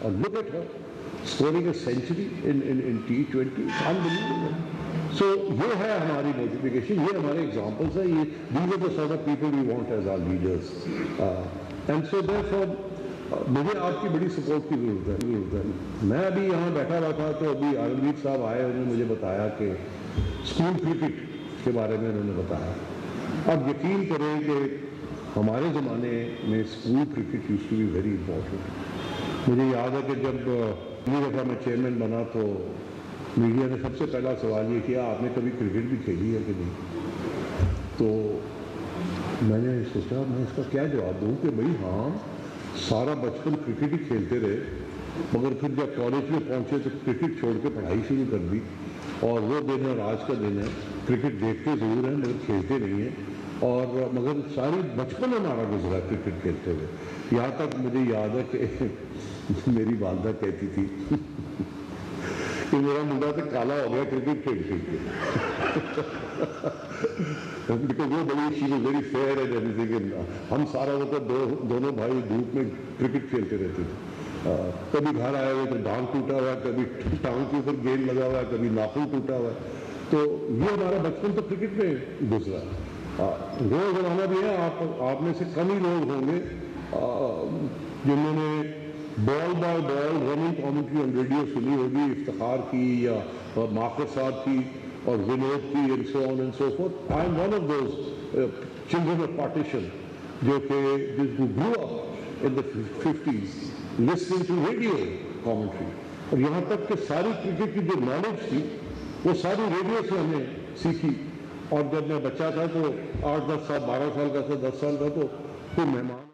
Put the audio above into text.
And look at her, scoring a century in T20. It's unbelievable. So یہ ہے ہماری mortification, یہ ہمارے ایگزامپلس ہیں, these are the sort of people we want as our leaders. And so therefore مجھے آپ کی بڑی سپورٹ کی ضرورت ہے. میں ابھی یہاں بیٹھا ہوا تھا تو ابھی عالمگیر صاحب آئے, انہوں نے مجھے بتایا کہ اسکول کرکٹ کے بارے میں انہوں نے بتایا. اب یقین کریں کہ ہمارے زمانے میں school cricket used to be very important. مجھے یاد ہے کہ جب پہلی دفعہ میں چیئرمین بنا تو میڈیا نے سب سے پہلا سوال یہ کیا, آپ نے کبھی کرکٹ بھی کھیلی ہے کہ نہیں؟ تو میں نے سوچا میں اس کا کیا جواب دوں کہ بھائی ہاں, سارا بچپن کرکٹ ہی کھیلتے رہے, مگر پھر جب کالج میں پہنچے تو کرکٹ چھوڑ کے پڑھائی شروع کر دی, اور وہ دن اور آج کا دن ہے کرکٹ دیکھتے ضرور ہیں مگر کھیلتے نہیں ہیں, اور مگر ساری بچپن ہمارا گزرا کرکٹ کھیلتے ہوئے. یہاں تک مجھے یاد ہے کہ میری والدہ کہتی تھی کہ میرا منڈا تو کالا ہو گیا کرکٹ کھیل کھیل کے. وہ بڑی چیز ویری فیئر ہے, ہم سارا وقت دونوں بھائی دھوپ میں کرکٹ کھیلتے رہتے تھے. کبھی گھر آئے ہوئے تو ڈانگ ٹوٹا ہوا ہے, کبھی ٹانگ کے اوپر گیند لگا ہوا ہے, کبھی ناخن ٹوٹا ہوا ہے. تو یہ ہمارا بچپن تو کرکٹ میں گزرا. وہ زمانہ بھی ہے, آپ میں سے کم ہی لوگ ہوں گے جنہوں نے بال بال بال رننگ کامنٹری آن ریڈیو سنی ہوگی, افتخار کی یا ماخذ صاحب کی اور ونود کی, and so on and so forth. I am one of those children of partition جو کہ who grew up in the 50s listening to radio commentary. اور یہاں تک کہ ساری کرکٹ کی جو نالج تھی وہ ساری ریڈیو سے ہم نے سیکھی. اور جب میں بچہ تھا تو 8-10 سال 12 سال کا تھا, 10 سال کا, تو کوئی مہمان